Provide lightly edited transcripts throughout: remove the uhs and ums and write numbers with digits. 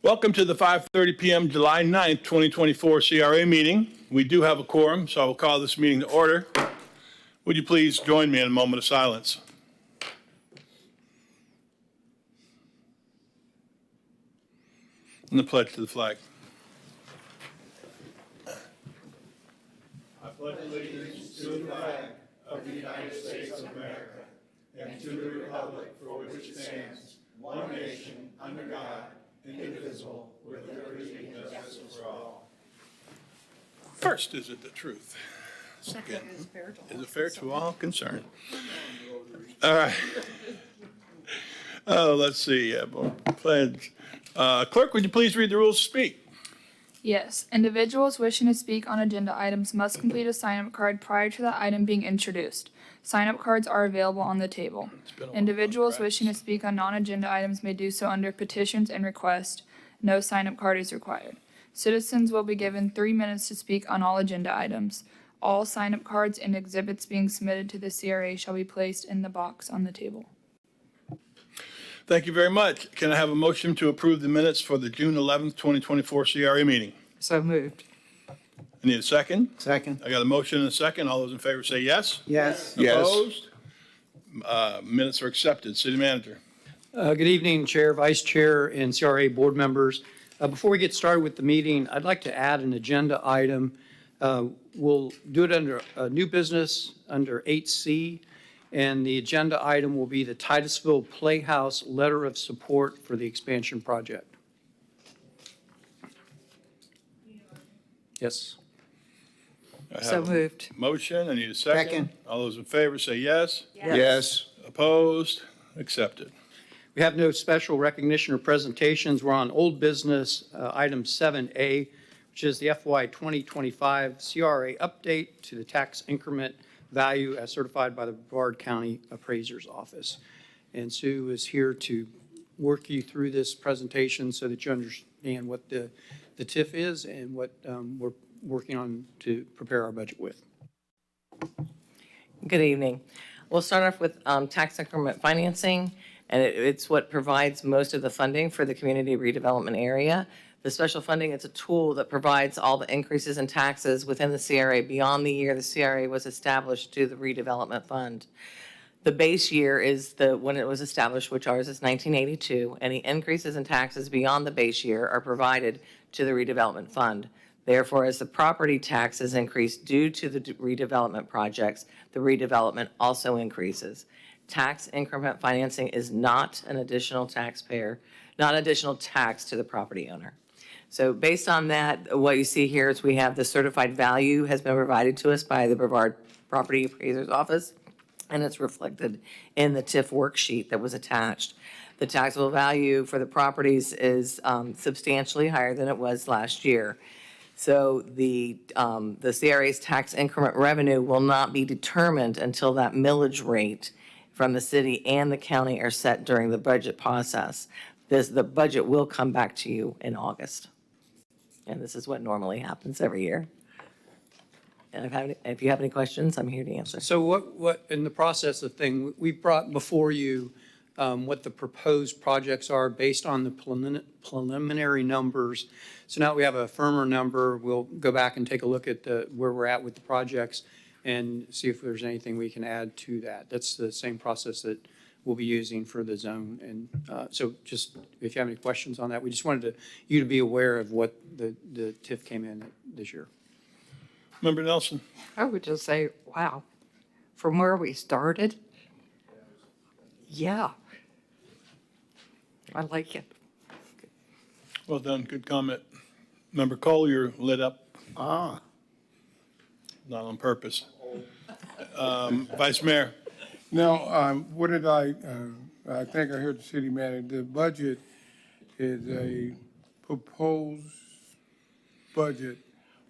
Welcome to the 5:30 p.m. July 9th, 2024 CRA meeting. We do have a quorum, so I will call this meeting to order. Would you please join me in a moment of silence? And the pledge to the flag. I pledge allegiance to the flag of the United States of America and to the republic for which it stands, one nation, under God, indivisible, with liberty and justice for all. First, is it the truth? Second, is it fair to all concerned? All right. Oh, let's see. Pledge. Clerk, would you please read the rules to speak? Yes. Individuals wishing to speak on agenda items must complete a sign-up card prior to the item being introduced. Sign-up cards are available on the table. Individuals wishing to speak on non-agenda items may do so under petitions and requests. No sign-up card is required. Citizens will be given 3 minutes to speak on all agenda items. All sign-up cards and exhibits being submitted to the CRA shall be placed in the box on the table. Thank you very much. Can I have a motion to approve the minutes for the June 11th, 2024 CRA meeting? So moved. I need a second. Second. I got a motion and a second. All those in favor say yes. Yes. Opposed? Minutes are accepted. City Manager. Good evening, Chair, Vice Chair, and CRA board members. Before we get started with the meeting, I'd like to add an agenda item. We'll do it under new business under 8C, and the agenda item will be the Titusville Playhouse Letter of Support for the Expansion Project. Yes. I have So a moved. motion. I need a second. Second. All those in favor say yes. Yes. Opposed? Accepted. We have no special recognition or presentations. We're on old business, item 7A, which is the FY 2025 CRA update to the tax increment value as certified by the Brevard County Appraiser's Office. And Sue is here to work you through this presentation so that you understand what the TIF is and what we're working on to prepare our budget with. Good evening. We'll start off with tax increment financing, and it's what provides most of the funding for the community redevelopment area. The special funding, it's a tool that provides all the increases in taxes within the CRA beyond the year the CRA was established to the redevelopment fund. The base year is when it was established, which ours is 1982. Any increases in taxes beyond the base year are provided to the redevelopment fund. Therefore, as the property taxes increase due to the redevelopment projects, the redevelopment also increases. Tax increment financing is not an additional taxpayer, not additional tax to the property owner. So based on that, what you see here is we have the certified value has been provided to us by the Brevard Property Appraiser's Office, and it's reflected in the TIF worksheet that was attached. The taxable value for the properties is substantially higher than it was last year. So the CRA's tax increment revenue will not be determined until that millage rate from the city and the county are set during the budget process. The budget will come back to you in August. And this is what normally happens every year. And if you have any questions, I'm here to answer. So what in the process of thing, we brought before you what the proposed projects are based on the preliminary numbers. So now we have a firmer number. We'll go back and take a look at where we're at with the projects and see if there's anything we can add to that. That's the same process that we'll be using for the zone. And so just if you have any questions on that, we just wanted you to be aware of what the TIF came in this year. Member Nelson. I would just say, wow, from where we started, yeah, I like it. Well done. Good comment. Member Cole, you're lit up. Ah. Not on purpose. Vice Mayor. Now, what did I think I heard the city manager, the budget is a proposed budget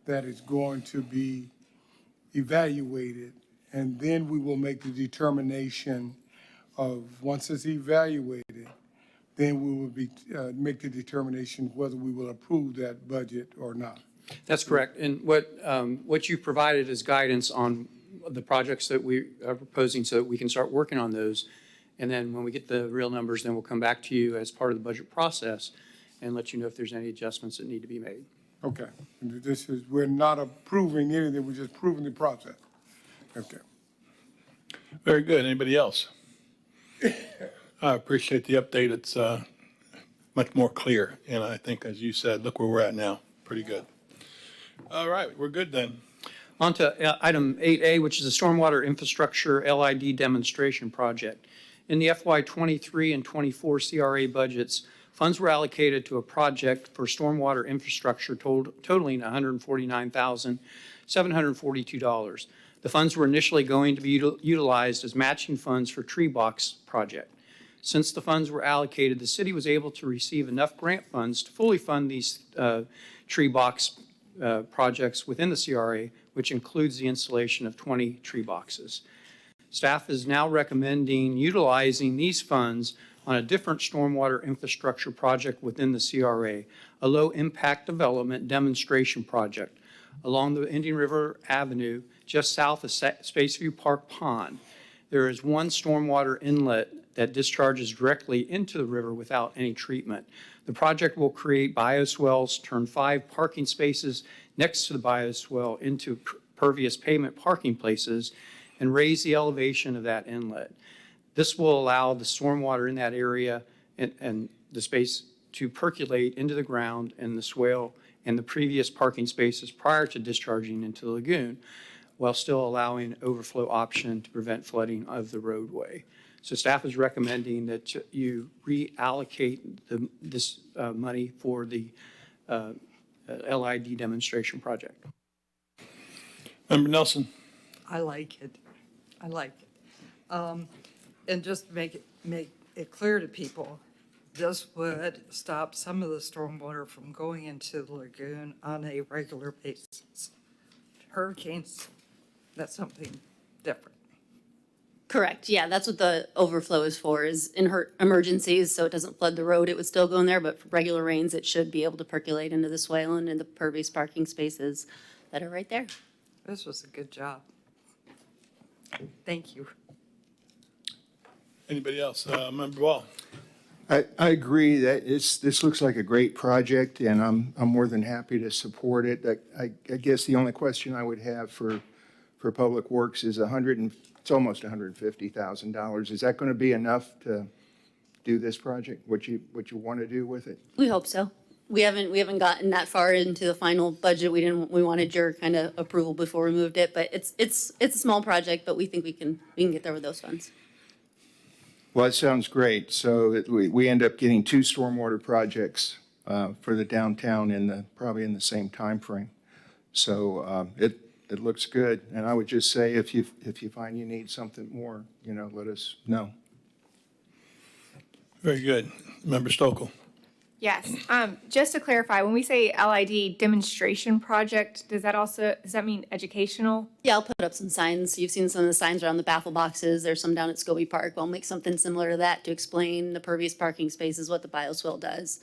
that is going to be evaluated, and then we will make the determination of, once it's evaluated, then we will be, make the determination whether we will approve that budget or not. That's correct. And what you provided is guidance on the projects that we are proposing so that we can start working on those. And then when we get the real numbers, then we'll come back to you as part of the budget process and let you know if there's any adjustments that need to be made. Okay. And this is, we're not approving anything, we're just approving the process. Okay. Very good. Anybody else? I appreciate the update. It's much more clear. And I think, as you said, look where we're at now. Pretty good. All right, we're good then. On to item 8A, which is the Stormwater Infrastructure LID Demonstration Project. In the FY '23 and '24 CRA budgets, funds were allocated to a project for stormwater infrastructure totaling $149,742. The funds were initially going to be utilized as matching funds for tree box project. Since the funds were allocated, the city was able to receive enough grant funds to fully fund these tree box projects within the CRA, which includes the installation of 20 tree boxes. Staff is now recommending utilizing these funds on a different stormwater infrastructure project within the CRA, a low-impact development demonstration project along the Indian River Avenue just south of Spaceview Park Pond. There is one stormwater inlet that discharges directly into the river without any treatment. The project will create bioswales, turn 5 parking spaces next to the bioswale into pervious pavement parking places, and raise the elevation of that inlet. This will allow the stormwater in that area and the space to percolate into the ground and the swale and the previous parking spaces prior to discharging into the lagoon, while still allowing overflow option to prevent flooding of the roadway. So staff is recommending that you reallocate this money for the LID demonstration project. Member Nelson? I like it. I like it. And just to make it clear to people, this would stop some of the stormwater from going into the lagoon on a regular basis. Hurricanes, that's something different. Correct, yeah, that's what the overflow is for, is in emergencies, so it doesn't flood the road, it would still go in there, but for regular rains, it should be able to percolate into the swale and in the pervious parking spaces that are right there. This was a good job. Thank you. Anybody else? Member Wall? I agree that this looks like a great project, and I'm more than happy to support it. I guess the only question I would have for Public Works is it's almost $150,000. Is that going to be enough to do this project? What you want to do with it? We hope so. We haven't gotten that far into the final budget. We wanted your kind of approval before we moved it, but it's a small project, but we think we can get there with those funds. Well, that sounds great. So we end up getting 2 stormwater projects for the downtown probably in the same time frame. So it looks good. And I would just say if you find you need something more, let us know. Very good. Member Stokel? Yes. Just to clarify, when we say LID demonstration project, does that mean educational? Yeah, I'll put up some signs. You've seen some of the signs around the baffle boxes. There's some down at Scobie Park. I'll make something similar to that to explain the pervious parking spaces, what the bioswale does.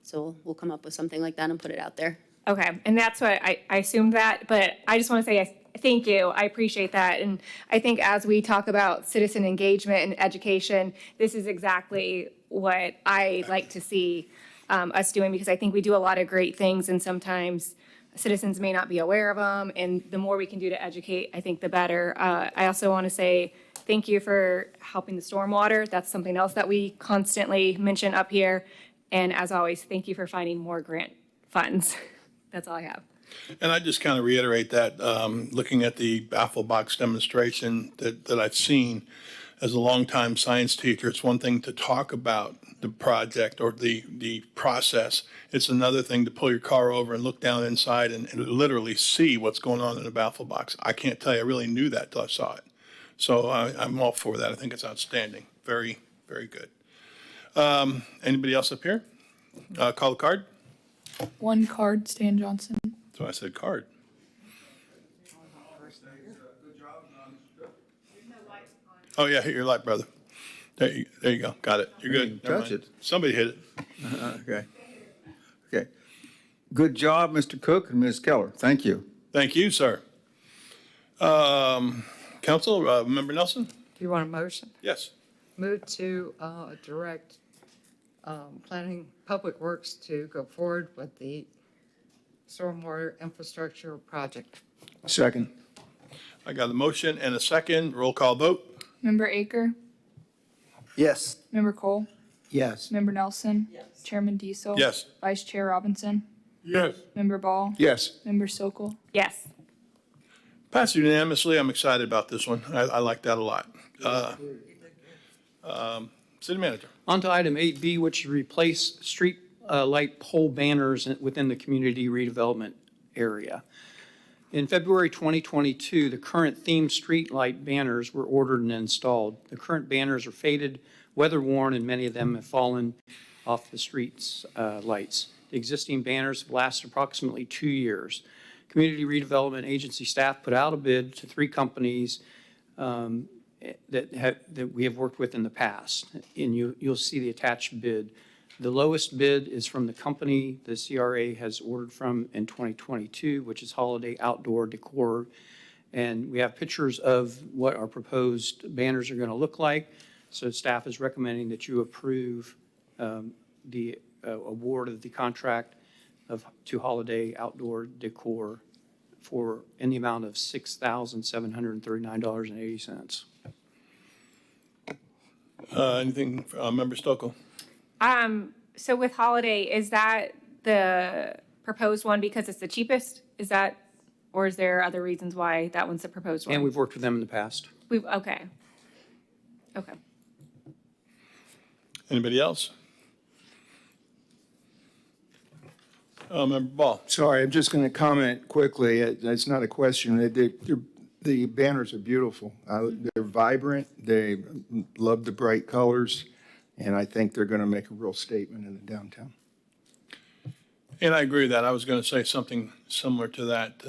So we'll come up with something like that and put it out there. Okay, and that's what I assumed that, but I just want to say thank you. I appreciate that. And I think as we talk about citizen engagement and education, this is exactly what I like to see us doing, because I think we do a lot of great things and sometimes citizens may not be aware of them, and the more we can do to educate, I think the better. I also want to say thank you for helping the stormwater. That's something else that we constantly mention up here. And as always, thank you for finding more grant funds. That's all I have. And I just kind of reiterate that, looking at the baffle box demonstration that I've seen as a longtime science teacher, it's one thing to talk about the project or the process. It's another thing to pull your car over and look down inside and literally see what's going on in the baffle box. I can't tell you I really knew that till I saw it. So I'm all for that. I think it's outstanding. Very, very good. Anybody else up here? Call the card? 1 card, Stan Johnson. So I said card. Oh, yeah, hit your light, brother. There you go. Got it. You're good. Never Touch mind. it. Somebody hit it. Okay. Good job, Mr. Cook and Ms. Keller. Thank you. Thank you, sir. Council, Member Nelson? Do you want a motion? Yes. Move to direct planning Public Works to go forward with the stormwater infrastructure project. Second. I got a motion and a second. Roll call vote. Member Aker? Yes. Member Cole? Yes. Member Nelson? Chairman Diesel? Yes. Vice Chair Robinson? Yes. Member Ball? Yes. Member Sokol? Yes. Passed unanimously. I'm excited about this one. I like that a lot. City Manager. On to item 8B, which is replace street light pole banners within the community redevelopment area. In February 2022, the current themed street light banners were ordered and installed. The current banners are faded, weather-worn, and many of them have fallen off the streets lights. The existing banners have lasted approximately 2 years. Community Redevelopment Agency staff put out a bid to 3 companies that we have worked with in the past, and you'll see the attached bid. The lowest bid is from the company the CRA has ordered from in 2022, which is Holiday Outdoor Decor. And we have pictures of what our proposed banners are going to look like. So staff is recommending that you approve the award of the contract to Holiday Outdoor Decor in the amount of $6,739.80. Anything, Member Stokel? So with Holiday, is that the proposed one because it's the cheapest? Is that, or is there other reasons why that one's the proposed one? And we've worked with them in the past. Okay. Okay. Anybody else? Member Ball. Sorry, I'm just going to comment quickly. It's not a question. The banners are beautiful. They're vibrant. They love the bright colors, and I think they're going to make a real statement in the downtown. And I agree with that. I was going to say something similar to that.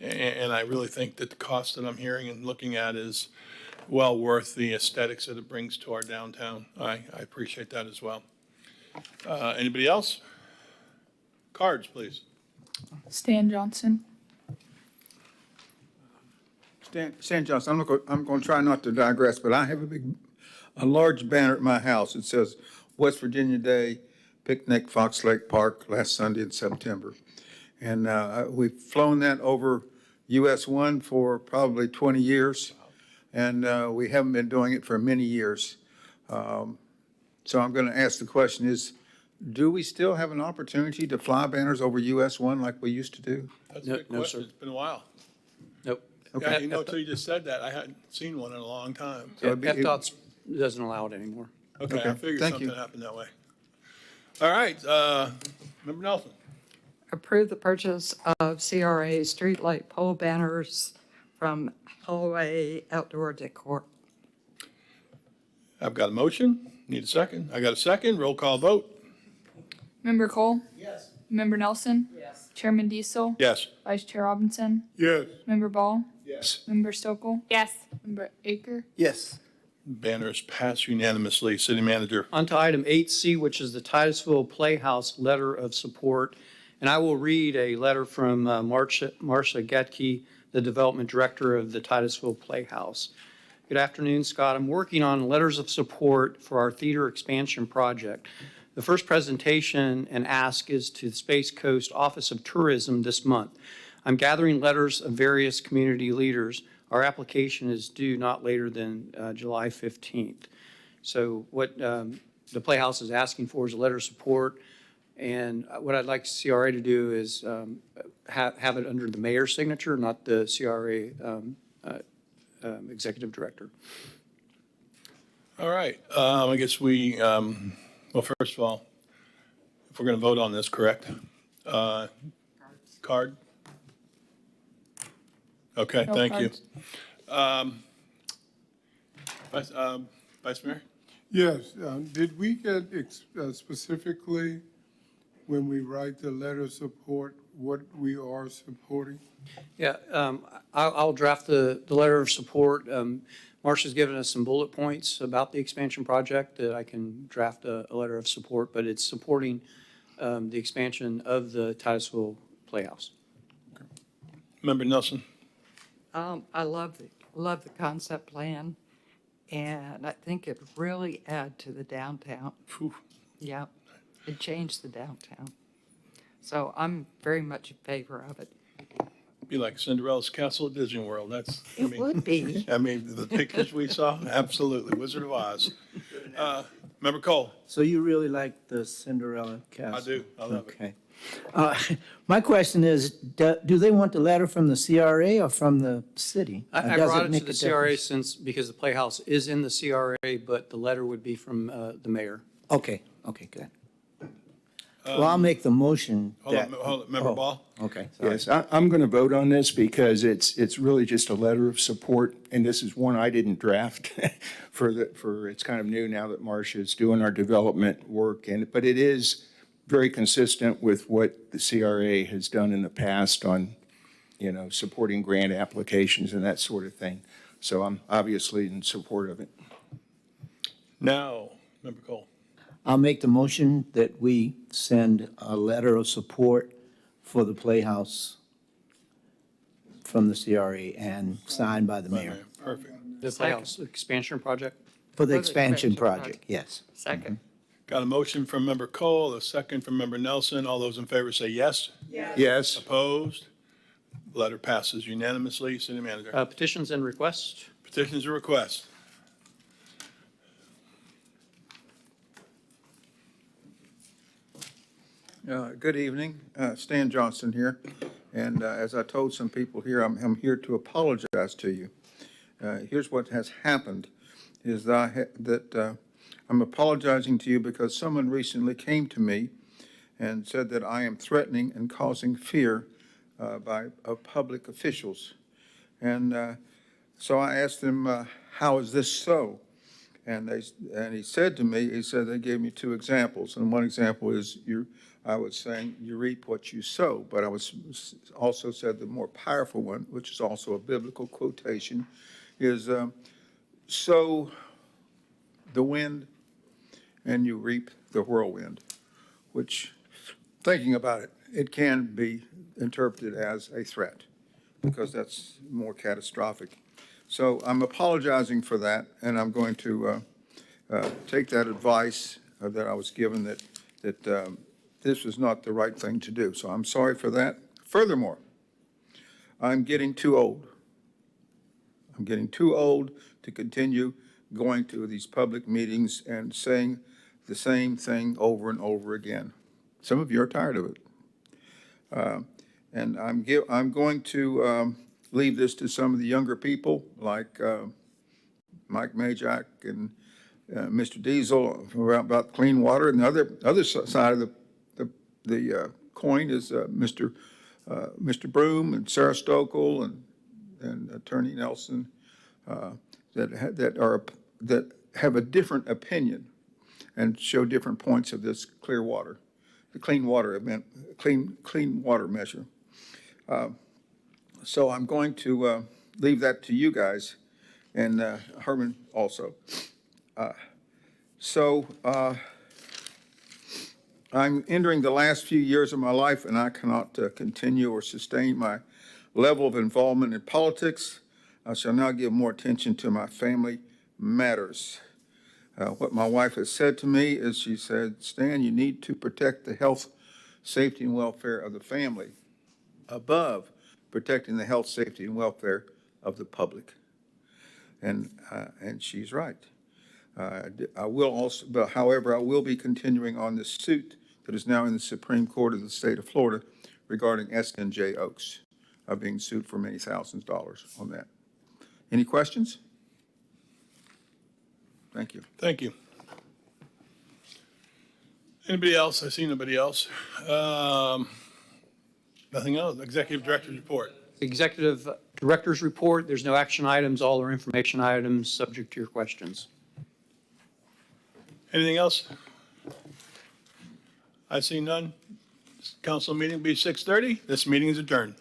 And I really think that the cost that I'm hearing and looking at is well worth the aesthetics that it brings to our downtown. I appreciate that as well. Anybody else? Cards, please. Stan Johnson? Stan Johnson, I'm going to try not to digress, but I have a large banner at my house. It says West Virginia Day Picnic, Fox Lake Park, last Sunday in September. And we've flown that over US 1 for probably 20 years, and we haven't been doing it for many years. So I'm going to ask the question is, do we still have an opportunity to fly banners over US 1 like we used to do? That's No, a good no, question. sir. It's been a while. Nope. Yeah, you know, until you just said that, I hadn't seen one in a long time. So it'd be- FDOT doesn't allow it anymore. Okay, I Okay, figured thank something you. happened that way. All right, Member Nelson. Approve the purchase of CRA streetlight pole banners from Holiday Outdoor Decor. I've got a motion. Need a second. I got a second. Roll call vote. Member Cole? Yes. Member Nelson? Yes. Chairman Diesel? Yes. Vice Chair Robinson? Yes. Member Ball? Yes. Member Stokel? Yes. Member Aker? Yes. Banners passed unanimously. City Manager. On to item 8C, which is the Titusville Playhouse Letter of Support. And I will read a letter from Marcia Getke, the Development Director of the Titusville Playhouse. Good afternoon, Scott. I'm working on letters of support for our theater expansion project. The first presentation and ask is to the Space Coast Office of Tourism this month. I'm gathering letters of various community leaders. Our application is due not later than July 15th. So what the Playhouse is asking for is a letter of support. And what I'd like CRA to do is have it under the mayor's signature, not the CRA executive director. All right. I guess we, well, first of all, if we're going to vote on this, correct? Card? Okay, No thank you. cards. Vice Mayor? Yes, did we get specifically, when we write the letter of support, what we are supporting? Yeah, I'll draft the letter of support. Marcia's given us some bullet points about the expansion project that I can draft a letter of support, but it's supporting the expansion of the Titusville Playhouse. Member Nelson? I love the concept plan, and I think it'd really add to the downtown. Phew. Yeah, it changed the downtown. So I'm very much in favor of it. Be like Cinderella's castle at Disney World. It would be. I mean, the pictures we saw, absolutely. Wizard of Oz. Member Cole? So you really like the Cinderella castle? I do. I love it. Okay. My question is, do they want the letter from the CRA or from the city? I Does brought it make to a the CRA difference? because the Playhouse is in the CRA, but the letter would be from the mayor. Okay, good. Well, I'll make the motion Hold that. on, Member oh, Ball? Okay, sorry. Yes, I'm going to vote on this because it's really just a letter of support, and this is one I didn't draft it's kind of new now that Marcia's doing our development work, but it is very consistent with what the CRA has done in the past on, supporting grant applications and that sort of thing. So I'm obviously in support of it. Now, Member Cole. I'll make the motion that we send a letter of support for the Playhouse from the CRA and signed by the mayor. Perfect. The Playhouse expansion project. For the the expansion expansion project, project. yes. Second. Got a motion from Member Cole, a second from Member Nelson. All those in favor say yes. Yes. Opposed? Letter passes unanimously. City Manager. Petitions and requests. Petitions and requests. Good evening, Stan Johnson here, and as I told some people here, I'm here to apologize to you. Here's what has happened, is that I'm apologizing to you because someone recently came to me and said that I am threatening and causing fear of public officials. And so I asked him, how is this so? And he said to me, they gave me two examples, and one example is I was saying, you reap what you sow, but I was also said the more powerful one, which is also a biblical quotation, is sow the wind and you reap the whirlwind, which, thinking about it, it can be interpreted as a threat because that's more catastrophic. So I'm apologizing for that, and I'm going to take that advice that I was given that this was not the right thing to do. So I'm sorry for that. Furthermore, I'm getting too old. I'm getting too old to continue going to these public meetings and saying the same thing over and over again. Some of you are tired of it. And I'm going to leave this to some of the younger people like Mike Majak and Mr. Diesel about clean water. And the other side of the coin is Mr. Broom and Sarah Stokel and Attorney Nelson that have a different opinion and show different points of this clear water, the clean water event, clean water measure. So I'm going to leave that to you guys and Herman also. I'm entering the last few years of my life, and I cannot continue or sustain my level of involvement in politics. I shall now give more attention to my family matters. What my wife has said to me is she said, Stan, you need to protect the health, safety, and welfare of the family above protecting the health, safety, and welfare of the public. And she's right. I will also, but however, I will be continuing on this suit that is now in the Supreme Court of the state of Florida regarding SNJ Oaks. I'm being sued for many thousands of dollars on that. Any questions? Thank you. Thank you. Anybody else? I see nobody else. Nothing else. Executive Director's report. Executive Director's report, there's no action items, all are information items, subject to your questions. Anything else? I see none. Council meeting will be 6:30. This meeting is adjourned.